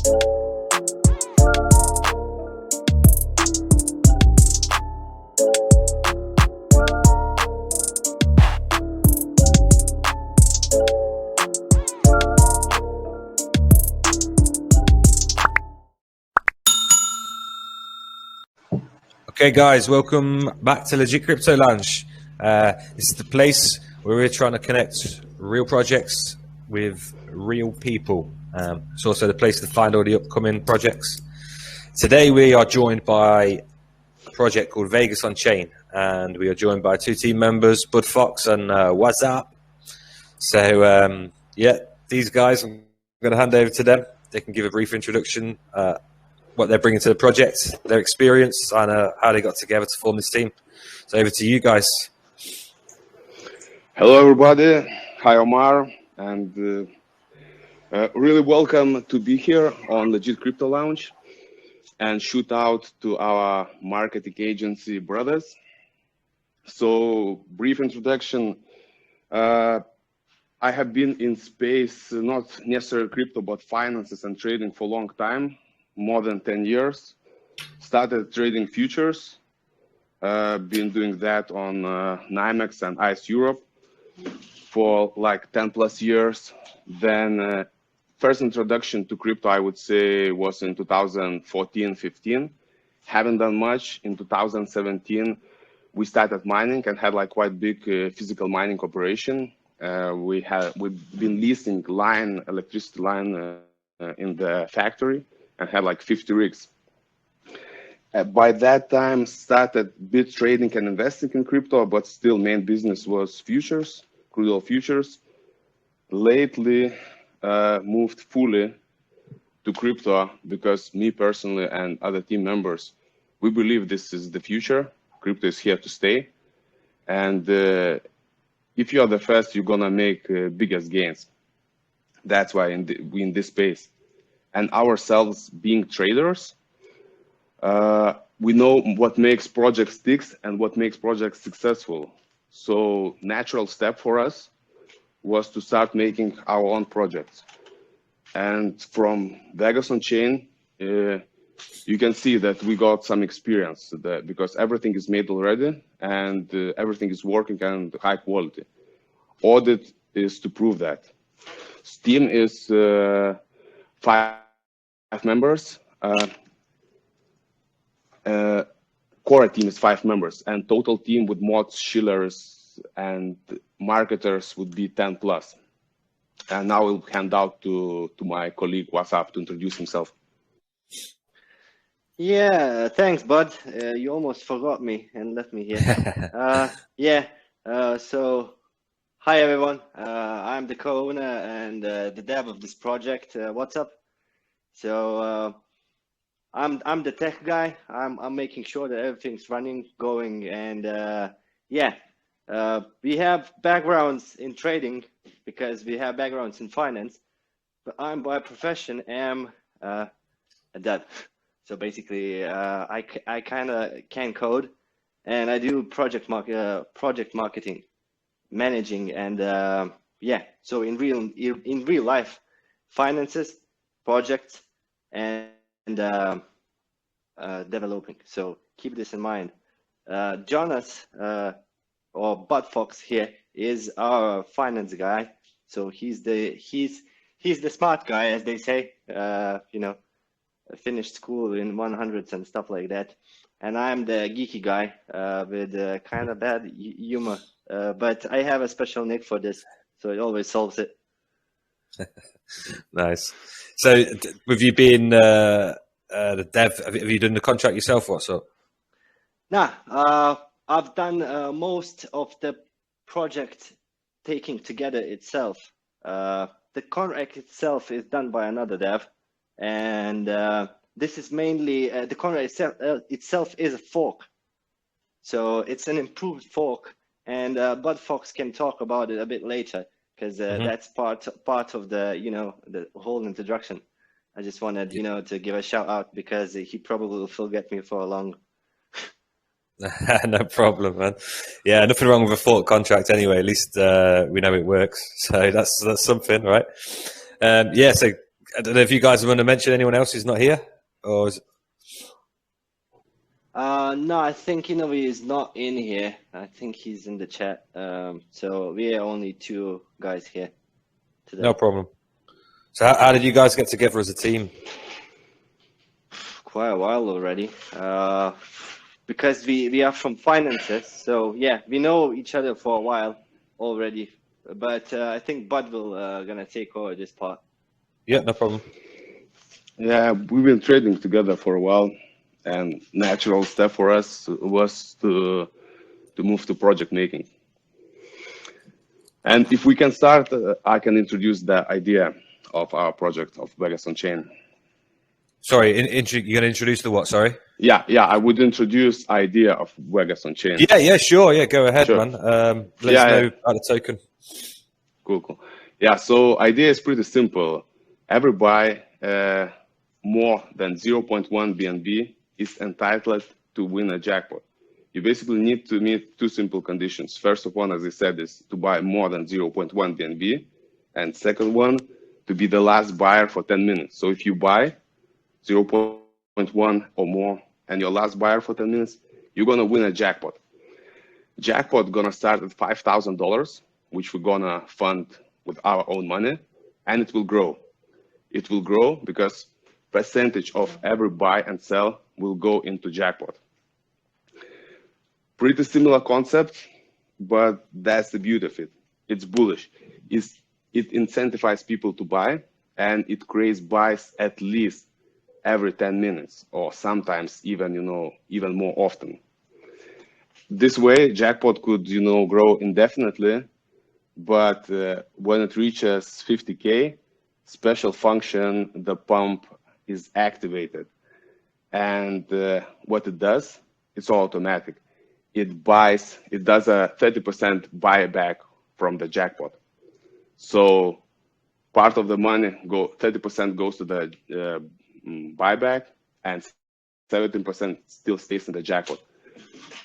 Okay, guys, welcome back to Legit Crypto Lounge. This is the place where we're trying to connect real projects with real people. It's also the place to find all the upcoming projects. Today, we are joined by a project called Vegas on Chain, and we are joined by two team members, Bud Fox and What's Up. So, yeah, these guys, I'm going to hand over to them. They can give a brief introduction, what they're bringing to the project, their experience, and how they got together to form this team. So over to you guys. Hello, everybody. Hi, Omar, and really welcome to be here on Legit Crypto Lounge, and shoot out to our marketing agency brothers. So, brief introduction. I have been in space, not necessarily crypto, but finances and trading for a long time. More than 10 years. Started trading futures. Been doing that on NYMEX and ICE Europe for like 10 plus years. Then first introduction to crypto, I would say, was in 2014-15. Haven't done much. In 2017, we started mining and had like quite big physical mining operation. We've been leasing electricity line in the factory, and had like 50 rigs. By that time, started bit trading and investing in crypto, but still main business was futures, crude oil futures. Lately, moved fully to crypto because me personally and other team members, we believe this is the future. Crypto is here to stay. And if you are the first, you're gonna make biggest gains. That's why we in this space. And ourselves being traders, we know what makes projects stick and what makes projects successful. So natural step for us was to start making our own projects. And from Vegas on Chain, you can see that we got some experience because everything is made already and everything is working and high quality. Audit is to prove that. Steam is five members. Core team is 5 members, and total team with mods, shillers, and marketers would be 10 plus. And now I'll hand out to my colleague What's Up to introduce himself. Yeah, thanks, Bud. You almost forgot me and left me here. So hi everyone. I'm the co-owner and the dev of this project. What's up? So I'm the tech guy. I'm making sure that everything's running, going, and we have backgrounds in trading because we have backgrounds in finance. But I'm by profession am a dev. So basically, I kind of can code, and I do project marketing, managing, and So in real life, finances, projects, and developing. So keep this in mind. Jonas or Bud Fox here is our finance guy. So he's the smart guy, as they say. Finished school in 100s and stuff like that. And I'm the geeky guy with kind of bad humor. But I have a special nick for this, so it always solves it. Nice. So, with you being the dev, have you done the contract yourself, or so? Nah, I've done most of the project taking together itself. The contract itself is done by another dev, and this is mainly the contract itself is a fork. So it's an improved fork, and Bud Fox can talk about it a bit later, because that's part of the the whole introduction. I just wanted to give a shout out because he probably will forget me for a long. No problem, man. Yeah, nothing wrong with a fork contract anyway. At least we know it works, so that's something, right? So I don't know if you guys want to mention anyone else who's not here, or is... No, I think Inovi is not in here. I think he's in the chat. So we are only 2 guys here today. No problem. So how did you guys get together as a team? Quite a while already. Because we are from finances, so yeah, we know each other for a while already. But I think Bud will gonna take over this part. Yeah, no problem. Yeah, we've been trading together for a while, and natural step for us was to move to project making. And if we can start, I can introduce the idea of our project of Vegas on Chain. Sorry, you're going to introduce the what? Sorry. Yeah, I would introduce idea of Vegas on Chain. Yeah, sure. Yeah, go ahead, Sure. man. Let us know about the token. Cool. Yeah, so idea is pretty simple. Every buy more than 0.1 BNB is entitled to win a jackpot. You basically need to meet 2 simple conditions. First of all, as I said, is to buy more than 0.1 BNB. And second one, to be the last buyer for 10 minutes. So if you buy 0.1 or more and your last buyer for 10 minutes, you're going to win a jackpot. Jackpot going to start at $5,000, which we're going to fund with our own money, and it will grow. It will grow because percentage of every buy and sell will go into jackpot. Pretty similar concept, but that's the beauty of it. It's bullish. It incentivizes people to buy, and it creates buys at least every 10 minutes, or sometimes even, even more often. This way, jackpot could, grow indefinitely, but when it reaches 50K, special function, the pump is activated. And what it does, it's all automatic. It does a 30% buyback from the jackpot. So part of the money, 30% goes to the buyback, and 17% still stays in the jackpot.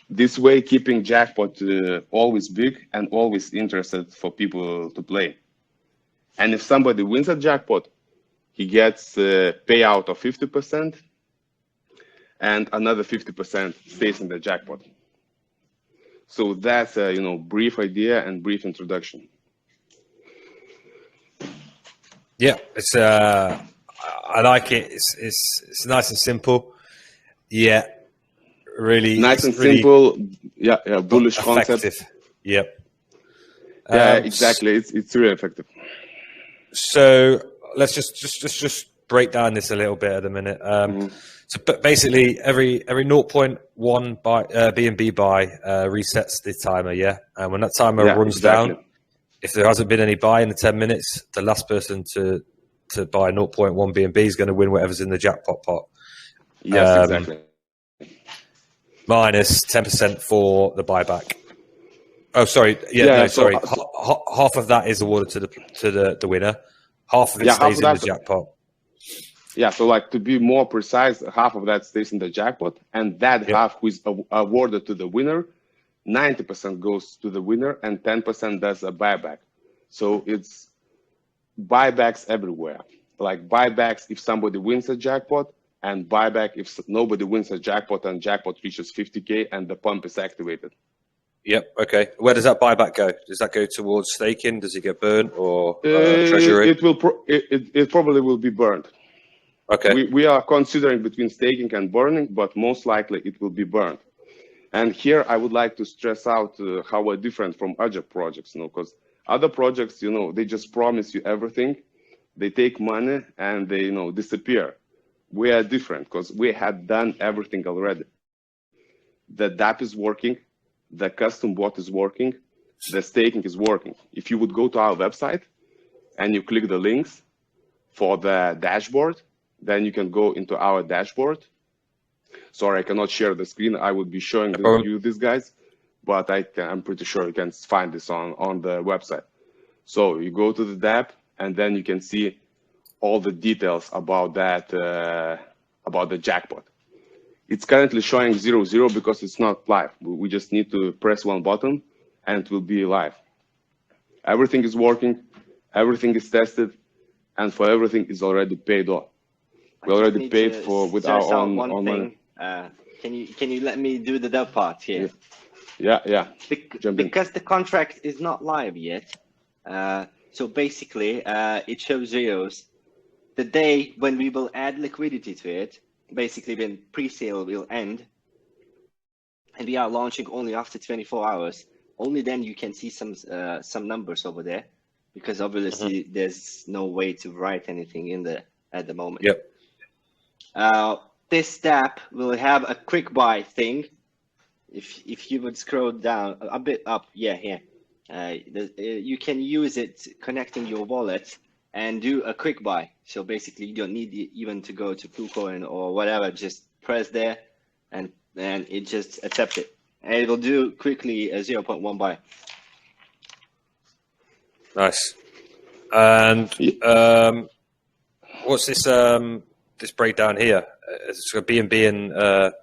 This way, keeping jackpot always big and always interested for people to play. And if somebody wins a jackpot, he gets a payout of 50%, and another 50% stays in the jackpot. So that's a brief idea and brief introduction. Yeah, it's I like it. It's nice and simple. Yeah, really nice and really simple. Yeah, bullish effective. Concept. Yep. Yeah, exactly. It's really effective. So let's just break down this a little bit at the minute. So basically, every 0.1 BNB buy resets the timer. Yeah, and when that timer runs down, if there hasn't been any buy in the 10 minutes, the last person to buy 0.1 BNB is going to win whatever's in the jackpot pot. Yes, exactly. Minus 10% for the buyback. Oh, sorry. Sorry. Half of that is awarded to the winner. Half of it stays in the jackpot. Yeah, so to be more precise, half of that stays in the jackpot, and that half who is awarded to the winner, 90% goes to the winner, and 10% does a buyback. So it's buybacks everywhere. Like buybacks if somebody wins a jackpot, and buyback if nobody wins a jackpot and jackpot reaches 50K and the pump is activated. Yep. Okay. Where does that buyback go? Does that go towards staking? Does it get burned or treasury? It probably will be burned. Okay. We are considering between staking and burning, but most likely it will be burned. And here I would like to stress out how we're different from other projects, because other projects, they just promise you everything. They take money and they, disappear. We are different because we had done everything already. The DApp is working. The custom bot is working. The staking is working. If you would go to our website and you click the links for the dashboard, then you can go into our dashboard. Sorry, I cannot share the screen. I would be showing you these guys, but I'm pretty sure you can find this on the website. So you go to the DApp, and then you can see all the details about that, about the jackpot. It's currently showing 0-0 because it's not live. We just need to press one button and it will be live. Everything is working. Everything is tested. and for everything is already paid off. We already paid for with our own money. Can you let me do the dev part here? Yeah. Because the contract is not live yet. So basically, it shows zeros. The day when we will add liquidity to it, basically when pre-sale will end, and we are launching only after 24 hours. Only then you can see some numbers over there, because obviously there's no way to write anything in there at the moment. Yep. This step will have a quick buy thing. If you would scroll down a bit up, here, you can use it connecting your wallet and do a quick buy. So basically, you don't need even to go to KuCoin or whatever. Just press there, and it just accepts it, and it will do quickly a 0.1 buy. Nice. And what's this this breakdown here? It's got BNB and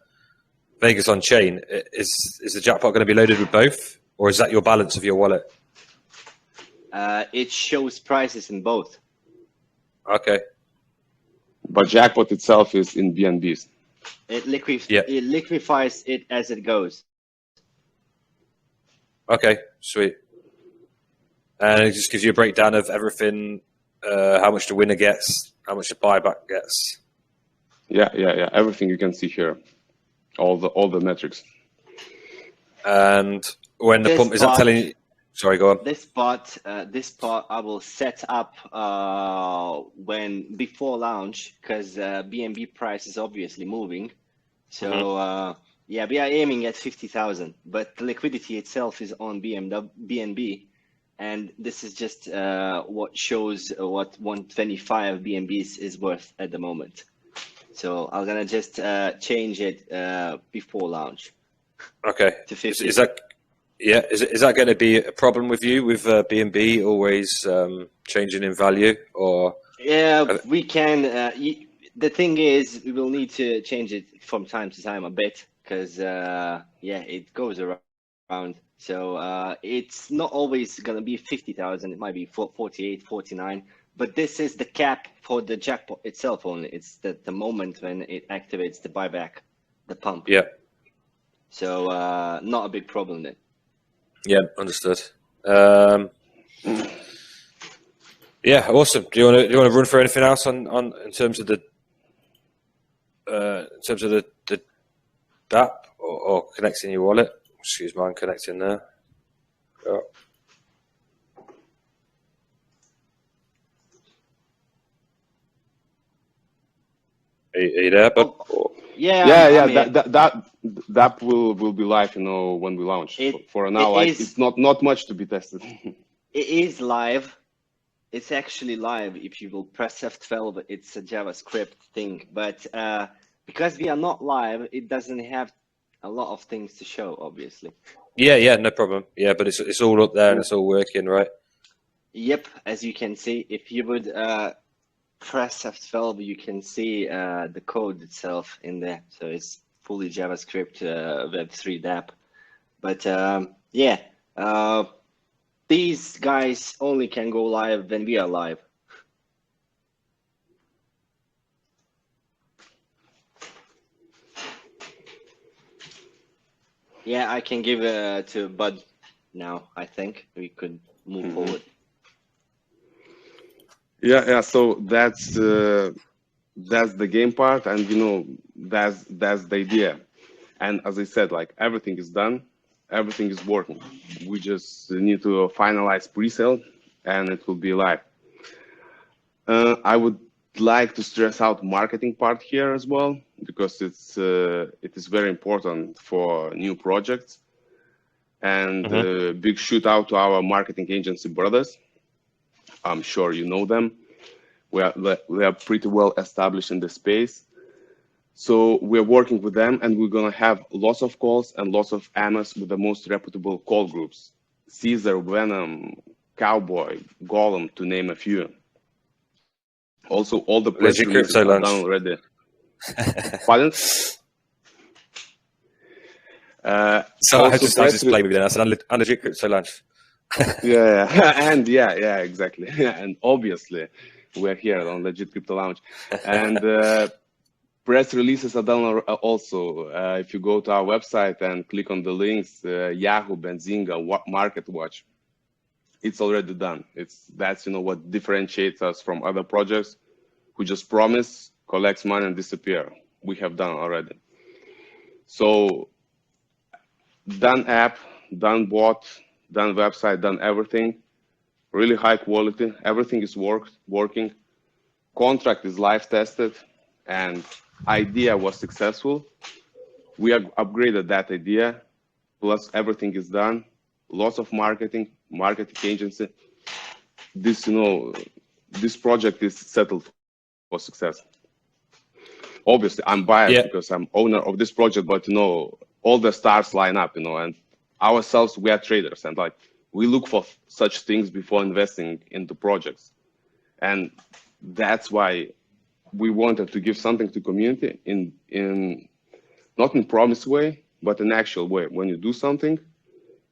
Vegas on chain. Is the Jackpot going to be loaded with both, or is that your balance of your wallet? It shows prices in both. Okay. But Jackpot itself is in BNBs. It liquefies it as it goes. Okay, sweet. And it just gives you a breakdown of everything, how much the winner gets, how much the buyback gets. Yeah. Everything you can see here, all the metrics. And when the pump is that telling you? Sorry, go on. This part I will set up before launch, because BNB price is obviously moving. So we are aiming at 50,000, but the liquidity itself is on BNB, and this is just what shows what 125 BNBs is worth at the moment. So I'm gonna just change it before launch. Okay. To 50. Is that going to be a problem with you with BNB always changing in value, or? Yeah, we can. The thing is, we will need to change it from time to time a bit, because it goes around. So it's not always going to be 50,000. It might be 48, 49. But this is the cap for the Jackpot itself only. It's the moment when it activates the buyback, the pump. Yeah. So not a big problem then. Yeah, understood. Yeah, awesome. Do you want to run through anything else on in terms of the DApp or connecting your wallet? Excuse me, I'm connecting there. Oh. Are you there, bud? Yeah. That will be live, when we launch. For now, it's not much to be tested. It is live. It's actually live. If you will press F12, it's a JavaScript thing. But because we are not live, it doesn't have a lot of things to show, obviously. Yeah, no problem. Yeah, but it's all up there and it's all working, right? Yep, as you can see, if you would press F12, you can see the code itself in there. So it's fully JavaScript Web3 dApp. But these guys only can go live when we are live. Yeah, I can give it to Bud now. I think we could move forward. Yeah. So that's the game part, and that's the idea. And as I said, like, everything is done, everything is working. We just need to finalize pre-sale, and it will be live. I would like to stress out marketing part here as well, because it is very important for new projects. And big shout out to our marketing agency brothers. I'm sure you know them. We are pretty well established in the space. So we're working with them, and we're going to have lots of calls and lots of AMAs with the most reputable call groups. Caesar, Venom, Cowboy, Golem, to name a few. Also, all the press releases are done already. Pardon? So I just played with it. I said, legit crypto launch. Yeah, and yeah, exactly. And obviously, we're here on Legit Crypto Lounge. And press releases are done also. If you go to our website and click on the links, Yahoo, Benzinga, Market Watch, it's already done. That's what differentiates us from other projects who just promise, collects money and disappear. We have done already. So done app, done bot, done website, done everything. Really high quality. Everything is working. Contract is live tested, and idea was successful. We have upgraded that idea. Plus everything is done. Lots of marketing agency. This project is settled for success. Obviously, I'm biased because I'm owner of this project, but all the stars line up, and ourselves, we are traders, and we look for such things before investing into projects. And that's why we wanted to give something to community in not in promise way, but an actual way. When you do something,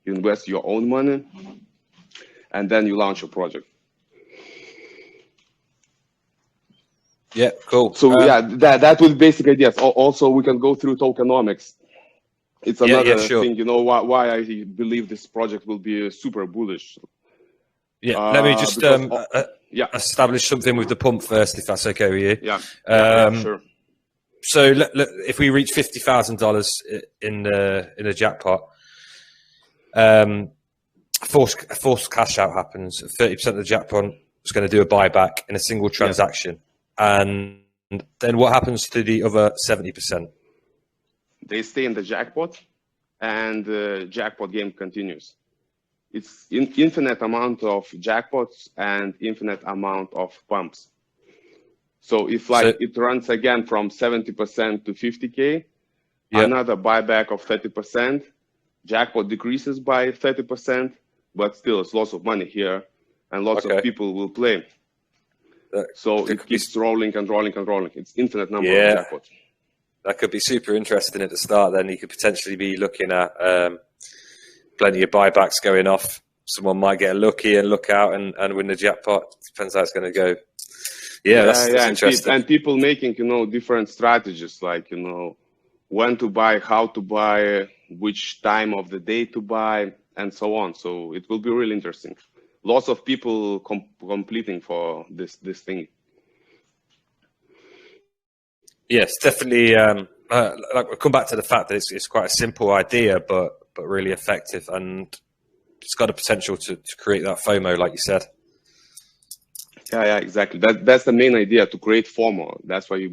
you invest your own money, and then you launch a project. Yeah, cool. So that was basic ideas. Also, we can go through tokenomics. It's another thing, why I believe this project will be super bullish. Yeah, let me just establish something with the pump first, if that's okay with you. Yeah, sure. So if we reach $50,000 in the jackpot, forced cash out happens. 30% of the jackpot is going to do a buyback in a single transaction. And then what happens to the other 70%? They stay in the jackpot, and the jackpot game continues. It's infinite amount of jackpots and infinite amount of pumps. So if it runs again from 70% to 50K, another buyback of 30%, jackpot decreases by 30%, but still it's lots of money here, and lots of people will play. So it keeps rolling and rolling and rolling. It's infinite number of jackpots. That could be super interesting at the start. Then you could potentially be looking at plenty of buybacks going off. Someone might get lucky and look out and win the jackpot. Depends how it's going to go. That's interesting. And people making different strategies, like when to buy, how to buy, which time of the day to buy, and so on. So it will be really interesting. Lots of people completing for this thing. Yes, definitely. We'll come back to the fact that it's quite a simple idea, but really effective, and it's got a potential to create that FOMO, like you said. Yeah, exactly. That's the main idea, to create FOMO. That's why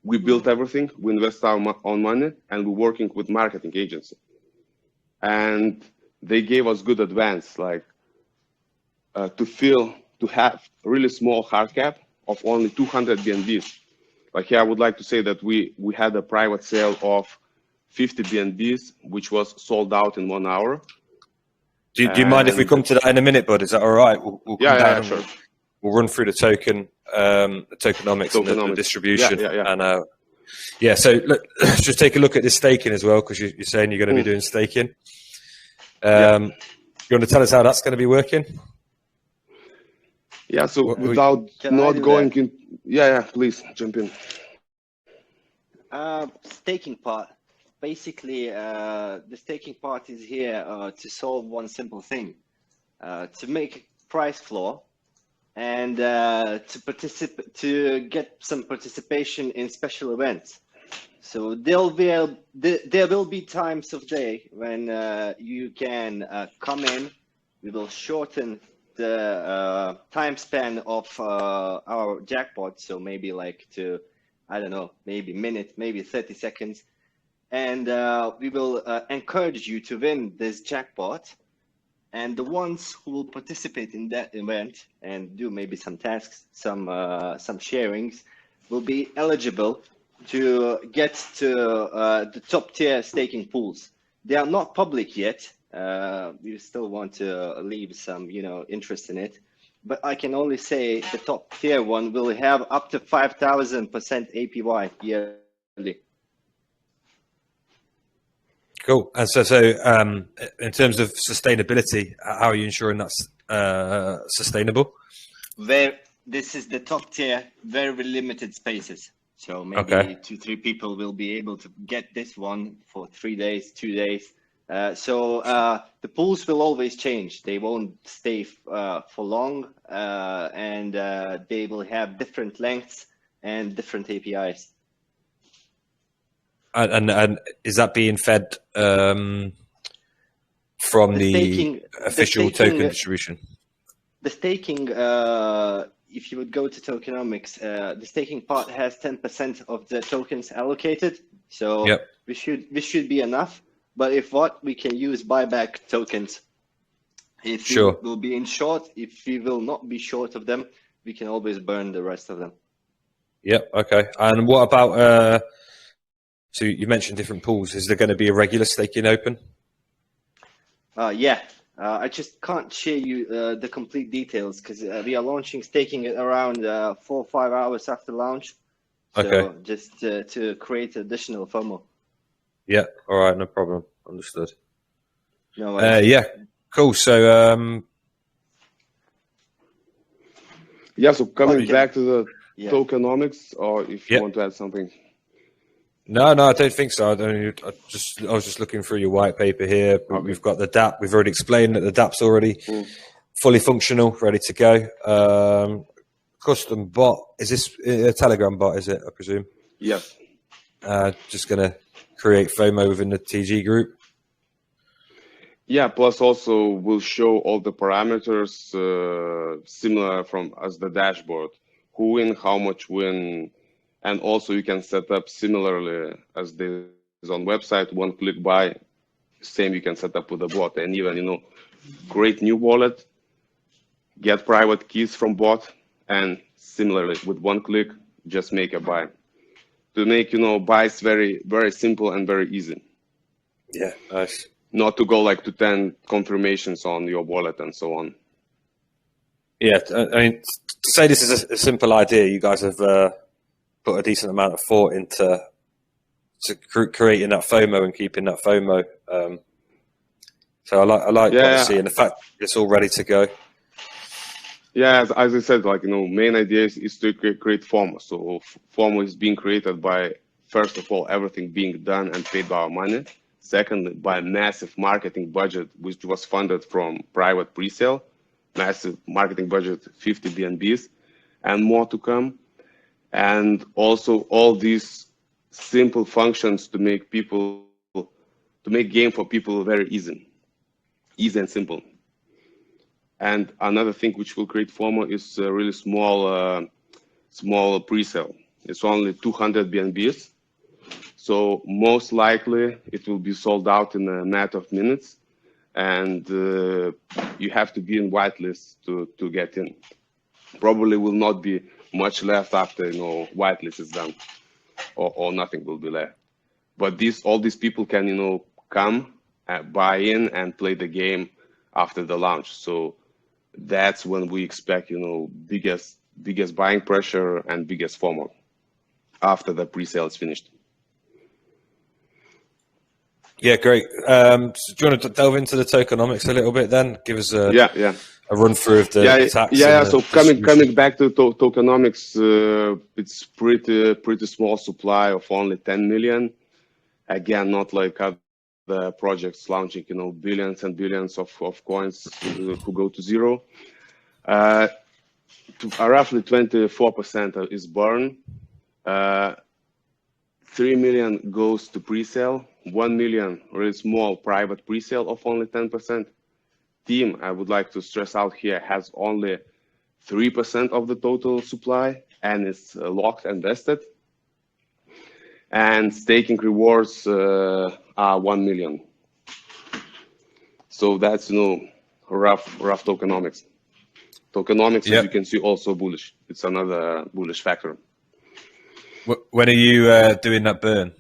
we built everything, we invest our own money, and we're working with marketing agency. And they gave us good advance, to have a really small hard cap of only 200 BNBs. Here I would like to say that we had a private sale of 50 BNBs, which was sold out in 1 hour. Do you mind if we come to that in a minute, bud? Is that all right? We'll come down sure. We'll run through the tokenomics and the distribution. And so let's just take a look at this staking as well, because you're saying you're going to be doing staking. You want to tell us how that's going to be working? Yeah, so without not going in... Yeah, please jump in. Staking part. Basically, the staking part is here to solve one simple thing, to make price floor and to get some participation in special events. So there will be times of day when you can come in. We will shorten the time span of our jackpot, so maybe to, I don't know, maybe minute, maybe 30 seconds, and we will encourage you to win this jackpot, and the ones who will participate in that event and do maybe some tasks, some sharings, will be eligible to get to the top tier staking pools. They are not public yet. We still want to leave some, interest in it, but I can only say the top tier one will have up to 5,000% APY yearly. Cool. And so in terms of sustainability, how are you ensuring that's sustainable? Very, this is the top tier, very limited spaces. So maybe Okay. 2-3 people will be able to get this one for 3 days, 2 days. So the pools will always change. They won't stay for long, and they will have different lengths and different APIs. And is that being fed from the official token distribution? The staking, if you would go to tokenomics, the staking part has 10% of the tokens allocated. So Yep. this should be enough. But if what, we can use buyback tokens. If Sure. we will be in short, if we will not be short of them, we can always burn the rest of them. Yep. Okay. And what about? So you mentioned different pools. Is there going to be a regular staking open? Yeah. I just can't share you the complete details because we are launching staking at around 4 or 5 hours after launch. So Okay. just to create additional FOMO. Yeah. All right. No problem. Understood. No worries. Yeah. Cool. So Yeah, so coming Okay. back to the Yeah. tokenomics, or if you Yep. want to add something. no, I don't think so. I was just looking through your white paper here. Okay. We've got the DApp. We've already explained that the DApp's already fully functional, ready to go. Custom bot. Is this a Telegram bot? Is it? I presume. Yes. Just gonna create FOMO within the TG group. Yeah, plus also we'll show all the parameters similar as the dashboard. Who win, how much win, and also you can set up similarly as there is on website, one click buy, same you can set up with the bot, and even, create new wallet, get private keys from bot, and similarly with one click, just make a buy. To make, buys very, very simple and very easy. Yeah, nice. Not to go like to 10 confirmations on your wallet and so on. Yeah, I mean, to say this is a simple idea, you guys have put a decent amount of thought into creating that FOMO and keeping that FOMO. So I like what I see, and the fact it's all ready to go. Yeah, as I said, main idea is to create FOMO. So FOMO is being created by, first of all, everything being done and paid by our money. Secondly, by massive marketing budget, which was funded from private presale, massive marketing budget, 50 BNBs, and more to come. And also all these simple functions to make game for people very easy and simple. And another thing which will create FOMO is a really small presale. It's only 200 BNBs. So most likely it will be sold out in a matter of minutes, and you have to be in whitelist to get in. Probably will not be much left after whitelist is done, or nothing will be left. But all these people can come, buy in, and play the game after the launch. So that's when we expect biggest buying pressure and biggest FOMO after the pre-sale is finished. Yeah, great. So do you want to delve into the tokenomics a little bit then? Give us a run through of the attacks. Yeah. So coming back to tokenomics, it's pretty small supply of only 10 million. Again, not like other projects launching billions and billions of coins who go to zero. Roughly 24% is burn. 3 million goes to pre-sale. 1 million really small private pre-sale of only 10%. Team, I would like to stress out here, has only 3% of the total supply and is locked and vested. And staking rewards are 1 million. So that's rough tokenomics. Tokenomics, as you can see, also bullish. It's another bullish factor. When are you doing that burn?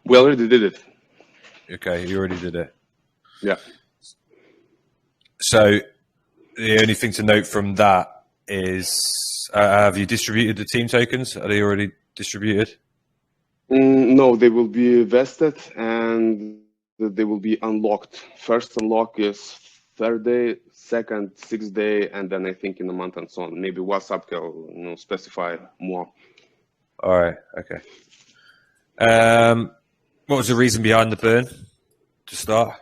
We already did it. Okay, you already did it. Yeah. So the only thing to note from that is, have you distributed the team tokens? Are they already distributed? No, they will be vested and they will be unlocked. First unlock is Thursday second, 6th day, and then I think in a month and so on. Maybe WhatsApp can specify more. All right. Okay. What was the reason behind the burn to start?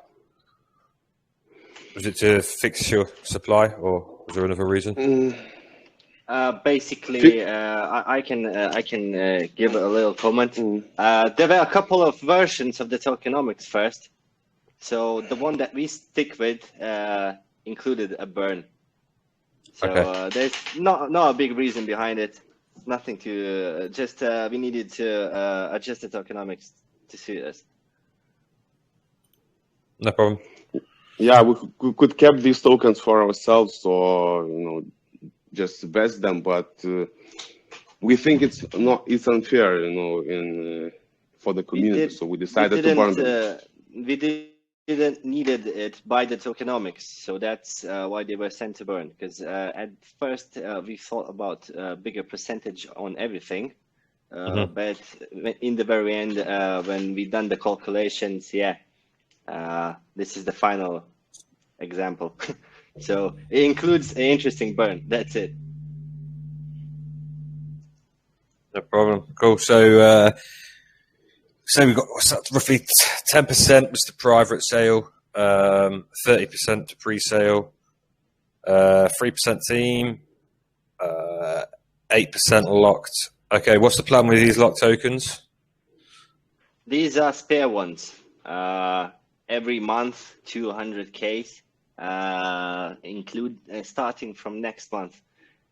Was it to fix your supply, or was there another reason? Basically, I can give a little comment. There were a couple of versions of the tokenomics first. So the one that we stick with included a burn. So Okay. there's not a big reason behind it. Nothing to just we needed to adjust the tokenomics to suit us. No problem. Yeah, we could keep these tokens for ourselves, or just vest them, but we think it's unfair, for the community. So we decided to burn them. We didn't needed it by the tokenomics, so that's why they were sent to burn. Because at first we thought about a bigger percentage on everything, but in the very end, when we done the calculations, this is the final example. So it includes an interesting burn. That's it. No problem. Cool. So we got roughly 10% was the private sale, 30% to pre-sale, 3% team, 8% locked. Okay, what's the plan with these locked tokens? These are spare ones. Every month, 200K, include starting from next month.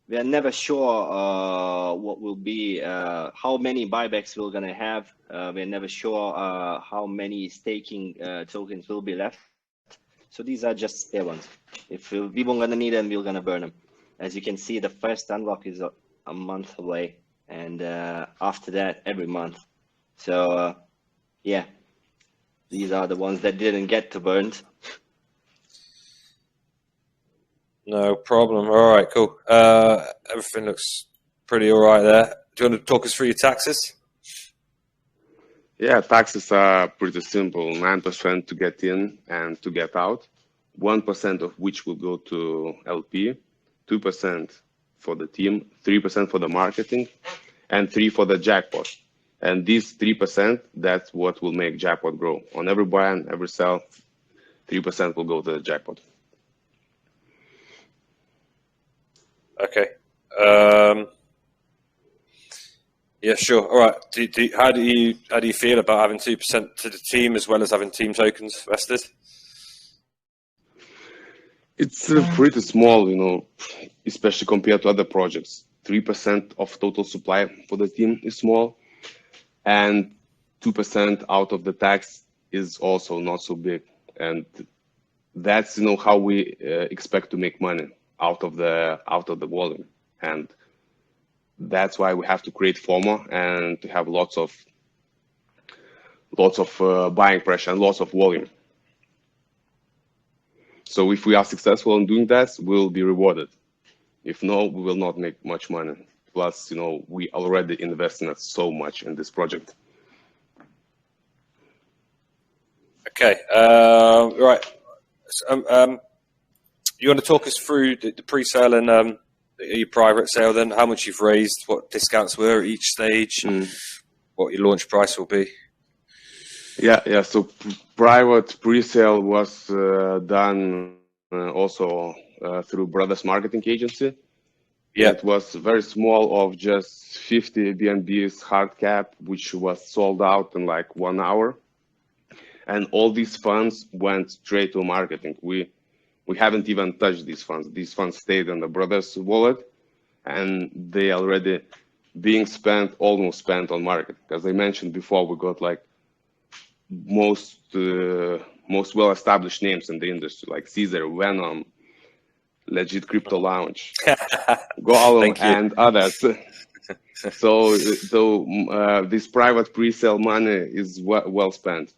We are never sure what will be, how many buybacks we're gonna have. We're never sure how many staking tokens will be left. So these are just spare ones. If we won't gonna need them, we're gonna burn them. As you can see, the first unlock is a month away, and after that, every month. So yeah, these are the ones that didn't get to burned. No problem. All right, cool. Everything looks pretty all right there. Do you want to talk us through your taxes? Yeah, taxes are pretty simple. 9% to get in and to get out. 1% of which will go to LP, 2% for the team, 3% for the marketing, and 3% for the jackpot. And these 3%, that's what will make jackpot grow. On every buy and every sell, 3% will go to the jackpot. Okay. Yeah, sure. All right. How do you feel about having 2% to the team as well as having team tokens vested? It's pretty small, especially compared to other projects. 3% of total supply for the team is small, and 2% out of the tax is also not so big. And that's how we expect to make money out of the volume. And that's why we have to create FOMO and to have lots of buying pressure and lots of volume. So if we are successful in doing that, we'll be rewarded. If no, we will not make much money. Plus, we already invested so much in this project. Okay. Right. So, you want to talk us through the pre-sale and your private sale then? How much you've raised, what discounts were at each stage, what your launch price will be? Yeah. So private pre-sale was done also through Brothers Marketing Agency. Yeah. It was very small, of just 50 BNBs hard cap, which was sold out in like 1 hour. And all these funds went straight to marketing. We haven't even touched these funds. These funds stayed in the Brothers wallet, and they already being almost spent on marketing. As I mentioned before, we got like most well-established names in the industry, like Caesar, Venom, Legit Crypto Lounge, Golem, and others. So this private pre-sale money is well spent.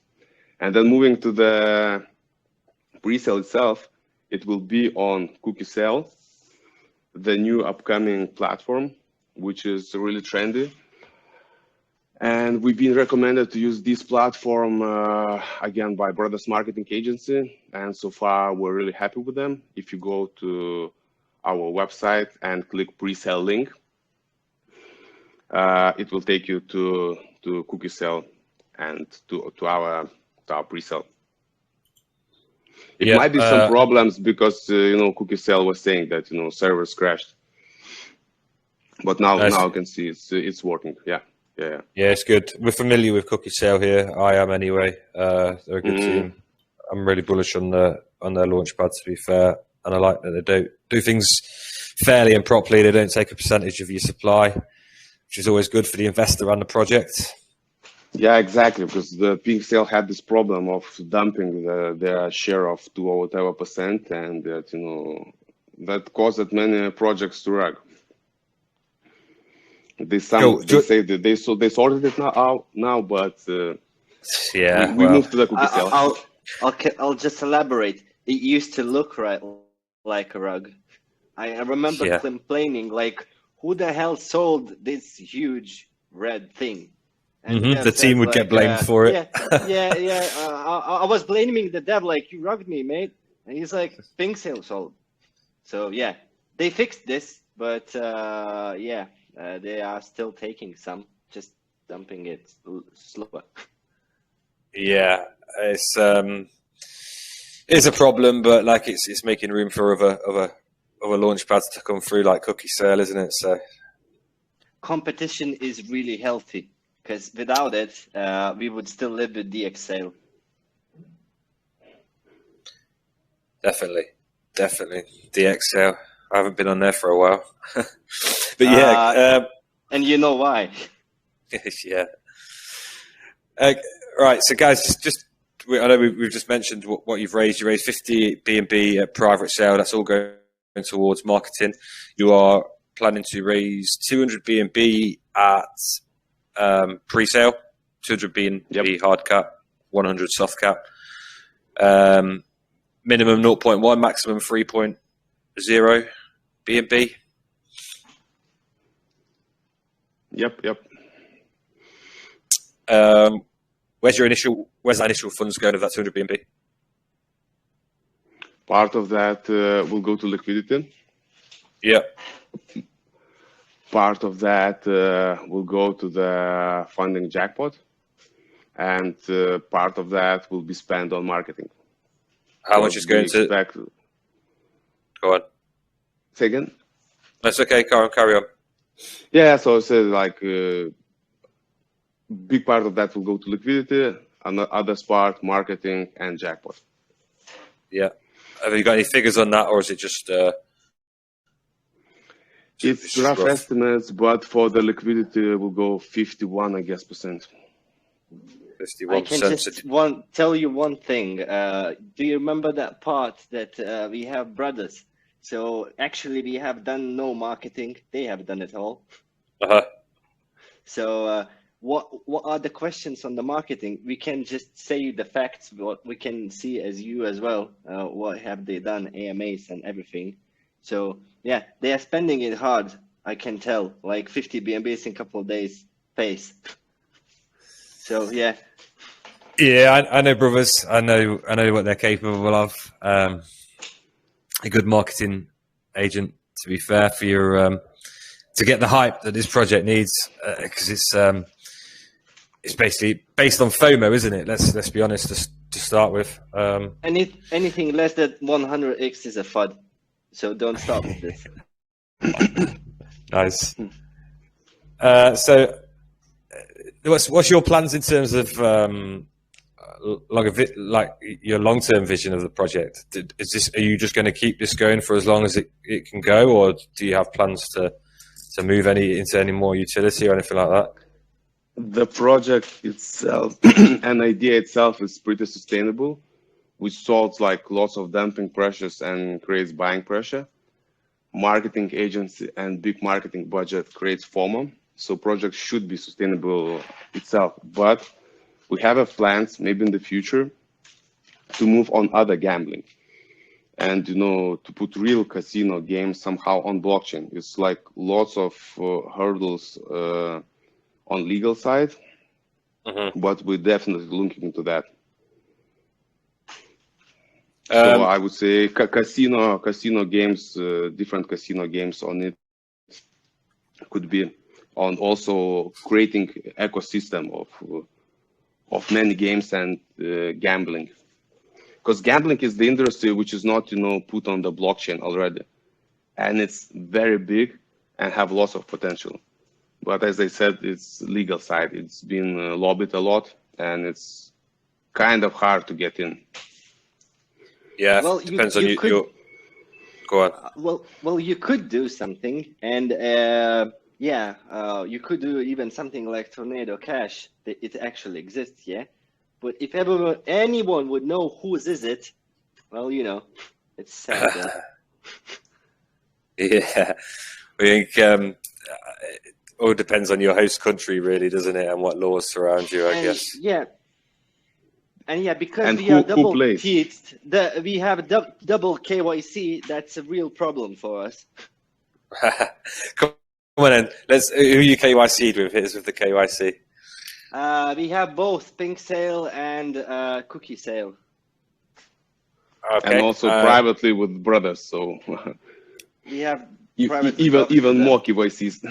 And then moving to the pre-sale itself, it will be on Cookie Sale, the new upcoming platform, which is really trendy. And we've been recommended to use this platform again by Brothers Marketing Agency, and so far we're really happy with them. If you go to our website and click Presale link, it will take you to CookieSale and to our Presale. It might be some problems because CookieSale was saying that servers crashed, but now I can see it's working. Yeah, it's good. We're familiar with CookieSale here. I am anyway. They're a good team. I'm really bullish on their launchpad, to be fair, and I like that they do things fairly and properly. They don't take a percentage of your supply, which is always good for the investor and the project. Yeah, exactly, because the PinkSale had this problem of dumping their share of 2 or whatever %, and that that caused many projects to rug. They say that they sorted it now, but we moved to the CookieSale. I'll just elaborate. It used to look like a rug. I remember complaining, like, who the hell sold this huge red thing? And the team would get blamed for it. I was blaming the dev, like, you rugged me, mate. And he's like, PinkSale sold. So yeah, they fixed this, but they are still taking some, just dumping it slower. Yeah, it's a problem, but like it's making room for other launch pads to come through, like CookieSale, isn't it? So competition is really healthy, because without it, we would still live with DXSale. Definitely DXSale. I haven't been on there for a while, but yeah, and you know why? Yeah. Right, so guys, I know we've just mentioned what you've raised. You raised 50 BNB at private sale. That's all going towards marketing. You are planning to raise 200 BNB at pre-sale, 200 BNB hard cap, 100 soft cap, minimum 0.1, maximum 3.0 BNB. Yep. Where's that initial funds going of that 200 BNB? Part of that will go to liquidity. Yeah. Part of that will go to the funding Jackpot, and part of that will be spent on marketing. How much is going to? Go on. Say again? That's okay. Carry on. Yeah, so it's like big part of that will go to liquidity, and the other part marketing and Jackpot. Yeah. Have you got any figures on that, or is it just? It's rough estimates, but for the liquidity, we'll go 51, I guess, %. 51%. I can just tell you one thing. Do you remember that part that we have brothers? So actually, we have done no marketing. They have done it all. So what are the questions on the marketing? We can just say the facts. What we can see as you as well. What have they done? AMAs and everything. So yeah, they are spending it hard. I can tell, like 50 BNBs in a couple of days pace. So yeah. Yeah, I know brothers. I know what they're capable of. A good marketing agent, to be fair, for your to get the hype that this project needs, because it's basically based on FOMO, isn't it? Let's be honest to start with. Anything less than 100x is a FUD. So don't start with this. Nice. So, what's your plans in terms of your long-term vision of the project? Are you just going to keep this going for as long as it can go, or do you have plans to move into any more utility or anything like that? The project itself and idea itself is pretty sustainable, which solves like lots of dumping pressures and creates buying pressure. Marketing agency and big marketing budget creates FOMO, so project should be sustainable itself. But we have plans maybe in the future to move on other gambling, and to put real casino games somehow on blockchain. It's like lots of hurdles on legal side, but we're definitely looking into that. So I would say casino games, different casino games on it could be on also creating ecosystem of many games and gambling, because gambling is the industry which is not put on the blockchain already, and it's very big and have lots of potential. But as I said, it's legal side. It's been lobbied a lot, and it's kind of hard to get in. Yeah, well, depends on you. Go on. Well, you could do something, and you could do even something like Tornado Cash. It actually exists, yeah. But if anyone would know whose is it, well, it's sad. Yeah, I think it all depends on your host country, really, doesn't it, and what laws surround you, I guess. Yeah. And because we are double teeth, we have double KYC. That's a real problem for us. Come on then. Who you KYC'd with? Hit us with the KYC. We have both Pink Sale and Cookie Sale. Okay. And also privately with brothers. So we have even more KYCs.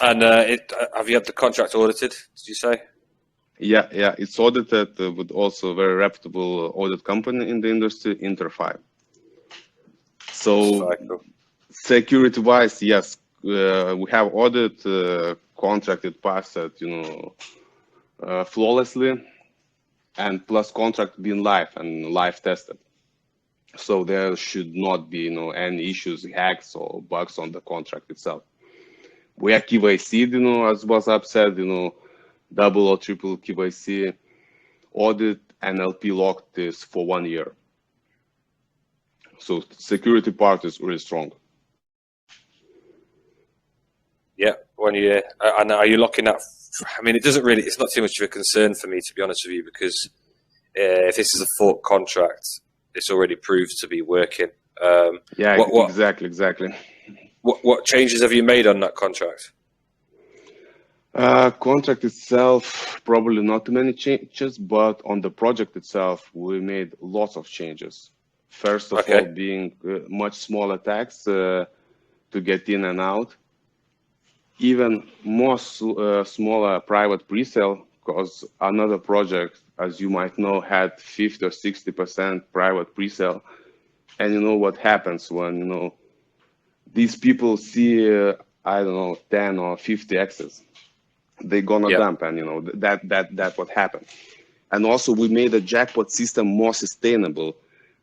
And have you had the contract audited? Did you say? Yeah, it's audited with also a very reputable audit company in the industry, Interfi. So security-wise, yes, we have audit contracted passed flawlessly, and plus contract being live and live tested. So there should not be any issues, hacks or bugs on the contract itself. We are KYC'd, as was said, double or triple KYC, audit and LP locked is for 1 year. So security part is really strong. Yeah, 1 year. And are you locking that? I mean, it's not too much of a concern for me, to be honest with you, because if this is a fork contract, it's already proved to be working. Exactly. What changes have you made on that contract? Contract itself, probably not too many changes, but on the project itself, we made lots of changes. First of all, being much smaller tax to get in and out. Even more smaller private presale, because another project, as you might know, had 50 or 60% private presale. And you know what happens when, these people see, 10 or 50 X's. They're gonna dump, and that what happened. And also we made the Jackpot system more sustainable,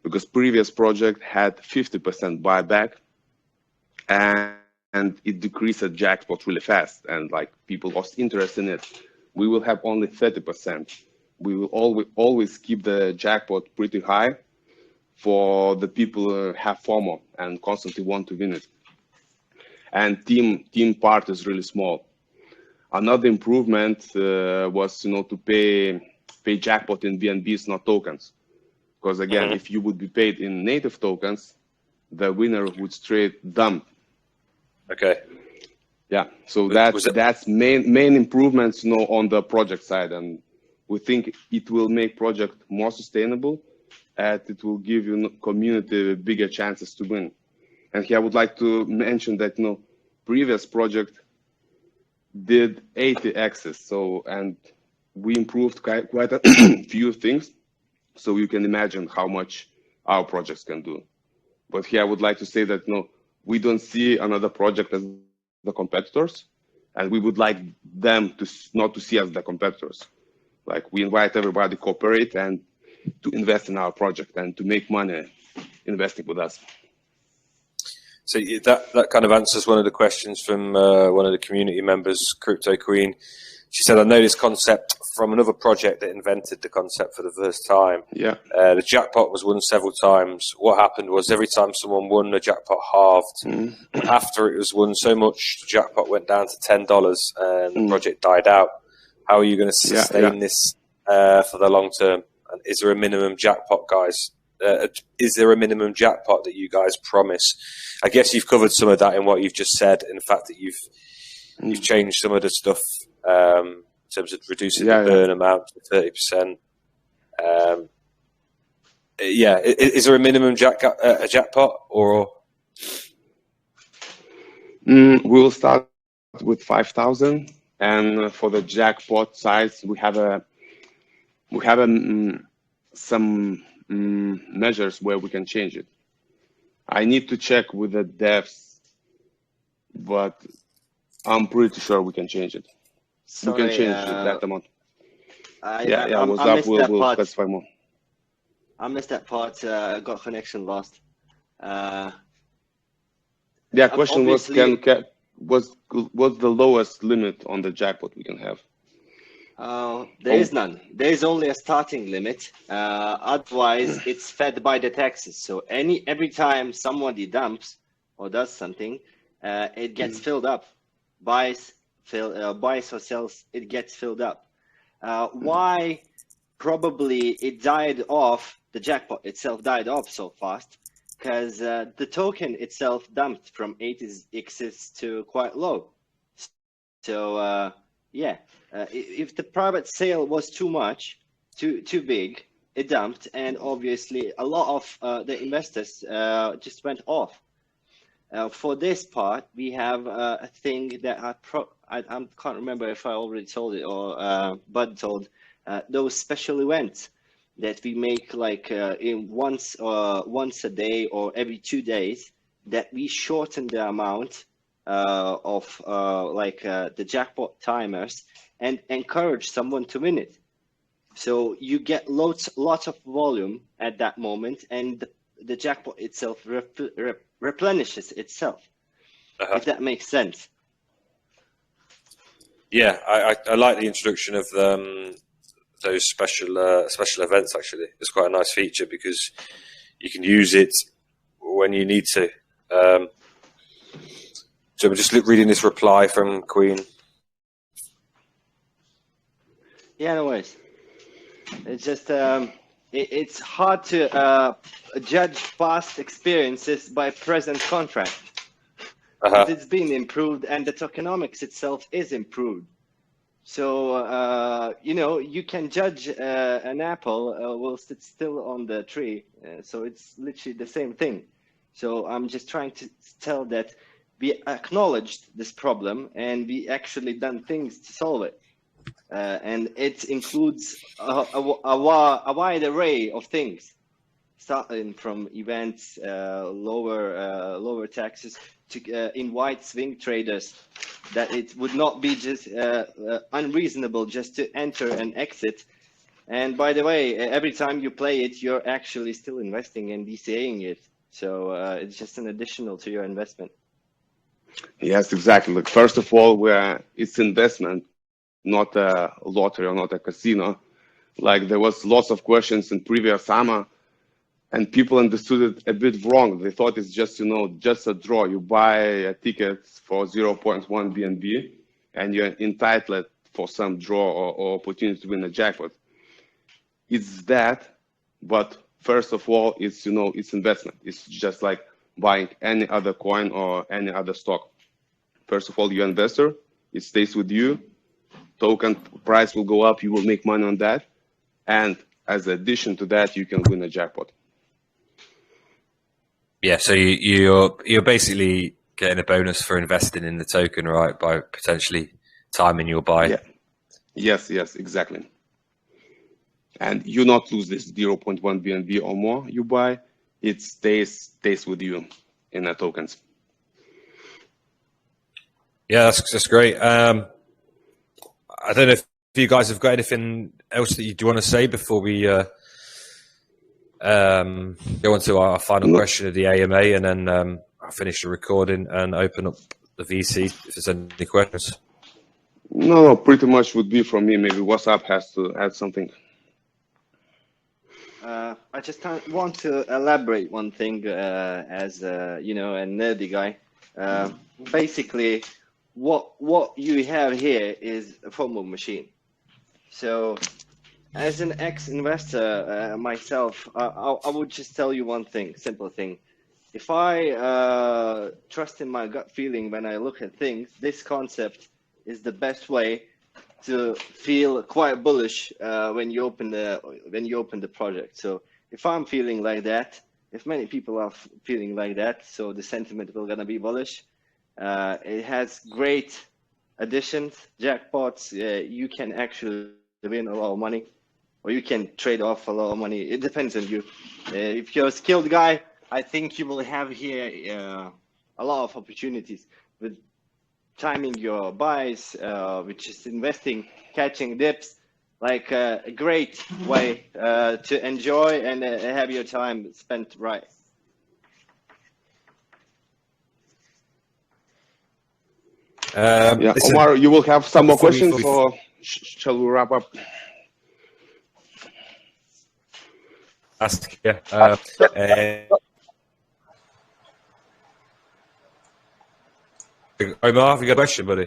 because previous project had 50% buyback, and it decreased at Jackpot really fast, and people lost interest in it. We will have only 30%. We will always keep the Jackpot pretty high for the people who have FOMO and constantly want to win it. And team part is really small. Another improvement was to pay Jackpot in BNBs, not tokens, because again, if you would be paid in native tokens, the winner would straight dump. Okay. Yeah. So that's main improvements on the project side, and we think it will make project more sustainable, and it will give community bigger chances to win. And here I would like to mention that previous project did 80 X's, and we improved quite a few things, so you can imagine how much our projects can do. But here I would like to say that we don't see another project as the competitors, and we would like them not to see us the competitors. We invite everybody to cooperate and to invest in our project and to make money investing with us. So that kind of answers one of the questions from one of the community members, Crypto Queen. She said, I know this concept from another project that invented the concept for the first time. Yeah. The jackpot was won several times. What happened was every time someone won, the jackpot halved. After it was won so much, the jackpot went down to $10 and the project died out. How are you going to sustain this for the long term? And is there a minimum jackpot, guys? Is there a minimum jackpot that you guys promise? I guess you've covered some of that in what you've just said, in the fact that you've changed some of the stuff in terms of reducing the burn amount to 30%. Is there a minimum jackpot or? We'll start with 5,000, and for the jackpot size, we have some measures where we can change it. I need to check with the devs, but I'm pretty sure we can change it. Sorry, we can change that amount. We'll specify more. I missed that part. Got connection lost. Question was what's the lowest limit on the jackpot we can have? There is none. There is only a starting limit. Otherwise, it's fed by the taxes. So every time somebody dumps or does something, it gets filled up. Buys or sells, it gets filled up. Why? Probably it died off. The jackpot itself died off so fast because the token itself dumped from 8x's to quite low. So if the private sale was too much, too big, it dumped, and obviously a lot of the investors just went off. For this part, we have a thing that I can't remember if I already told it or Bud told. Those special events that we make like in once a day or every 2 days, that we shorten the amount of the jackpot timers and encourage someone to win it. So you get lots of volume at that moment, and the jackpot itself replenishes itself. If that makes sense. Yeah, I like the introduction of those special events. Actually, it's quite a nice feature because you can use it when you need to. So I'm just reading this reply from Queen. Yeah, no worries. It's just it's hard to judge past experiences by present contract. It's been improved, and the tokenomics itself is improved. So you can judge an apple whilst it's still on the tree. So it's literally the same thing. So I'm just trying to tell that we acknowledged this problem and we actually done things to solve it. And it includes a wide array of things, starting from events, lower taxes, to invite swing traders, that it would not be just unreasonable just to enter and exit. And by the way, every time you play it, you're actually still investing and DCAing it. So it's just an additional to your investment. Yes, exactly. Look, first of all, it's investment, not a lottery or not a casino. Like there was lots of questions in previous summer, and people understood it a bit wrong. They thought it's just just a draw. You buy a ticket for 0.1 BNB, and you're entitled for some draw or opportunity to win a jackpot. It's that, but first of all, it's it's investment. It's just like buying any other coin or any other stock. First of all, you're an investor. It stays with you. Token price will go up. You will make money on that, and as an addition to that, you can win a jackpot. Yeah, so you're basically getting a bonus for investing in the token, right? By potentially timing your buy. Yeah. Yes, exactly. And you not lose this 0.1 BNB or more you buy. It stays with you in the tokens. Yeah, that's great. I don't know if you guys have got anything else that you do want to say before we go on to our final question of the AMA, and then I'll finish the recording and open up the VC if there's any questions. No, pretty much would be from me. Maybe WhatsApp has to add something. I just want to elaborate one thing as a nerdy guy. Basically, what you have here is a FOMO machine. So, as an ex-investor myself, I would just tell you one thing, simple thing. if I trust in my gut feeling when I look at things, this concept is the best way to feel quite bullish when you open the project. So if I'm feeling like that, if many people are feeling like that, so the sentiment will gonna be bullish. It has great additions, jackpots. You can actually win a lot of money, or you can trade off a lot of money. It depends on you. If you're a skilled guy, I think you will have here a lot of opportunities with timing your buys, which is investing, catching dips, like a great way to enjoy and have your time spent right. Yeah, Omar, you will have some more questions, or shall we wrap up? Ask, yeah. Omar, have you got a question, buddy?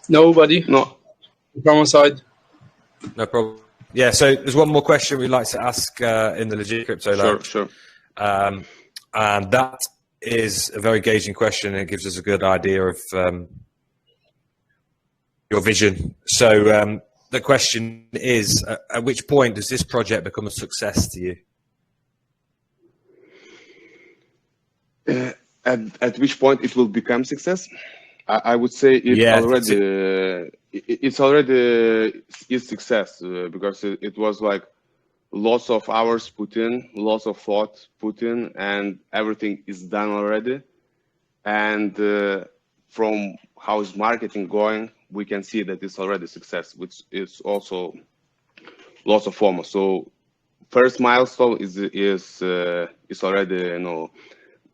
No, buddy. No. From our side. No problem. Yeah, so there's one more question we'd like to ask in the Legit Crypto Lounge. Sure. And that is a very engaging question, and it gives us a good idea of your vision. So the question is, at which point does this project become a success to you? At which point it will become success? I would say it's already success because it was like lots of hours put in, lots of thought put in, and everything is done already. And from how is marketing going, we can see that it's already success, which is also lots of FOMO. So first milestone is already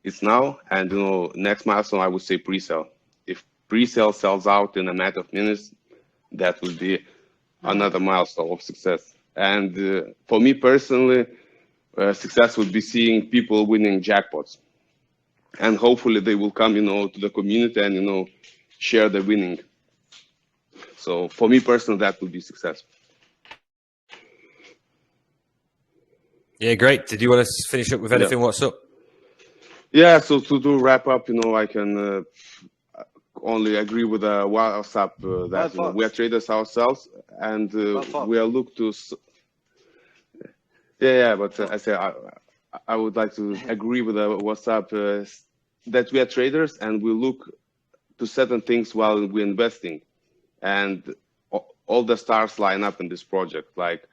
it's now, and next milestone I would say pre-sale. If pre-sale sells out in a matter of minutes, that will be another milestone of success. And for me personally, success would be seeing people winning jackpots, and hopefully they will come, to the community and share the winning. So for me personally, that would be success. Yeah, great. Did you want to finish up with anything? Yeah. What's up? Yeah. So to do wrap up, I can only agree with WhatsApp that we are traders ourselves, and we are looked to. Yeah. But I say I would like to agree with WhatsApp that we are traders, and we look to certain things while we're investing, and all the stars line up in this project. Like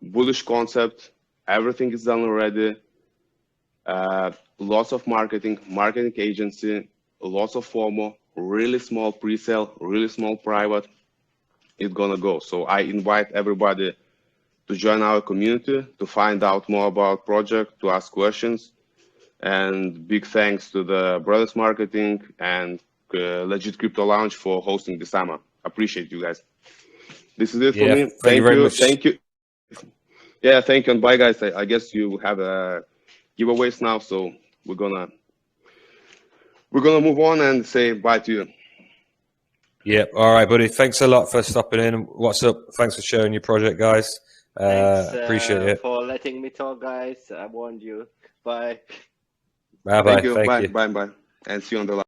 bullish concept, everything is done already. Lots of marketing agency, lots of FOMO, really small pre-sale, really small private. It's gonna go. So I invite everybody to join our community, to find out more about project, to ask questions. And big thanks to the Brothers Marketing and Legit Crypto Lounge for hosting this summer. Appreciate you guys. This is it for me. Thank you very much. Thank you. Yeah, thank you, and bye, guys. I guess you have giveaways now, so we're gonna move on and say bye to you. Yeah, all right, buddy. Thanks a lot for stopping in. What's up? Thanks for sharing your project, guys. Thanks, appreciate it. for letting me talk, guys. I warned you. Bye. Bye. Thank you. Thank Bye. you. Bye. And see you on the line.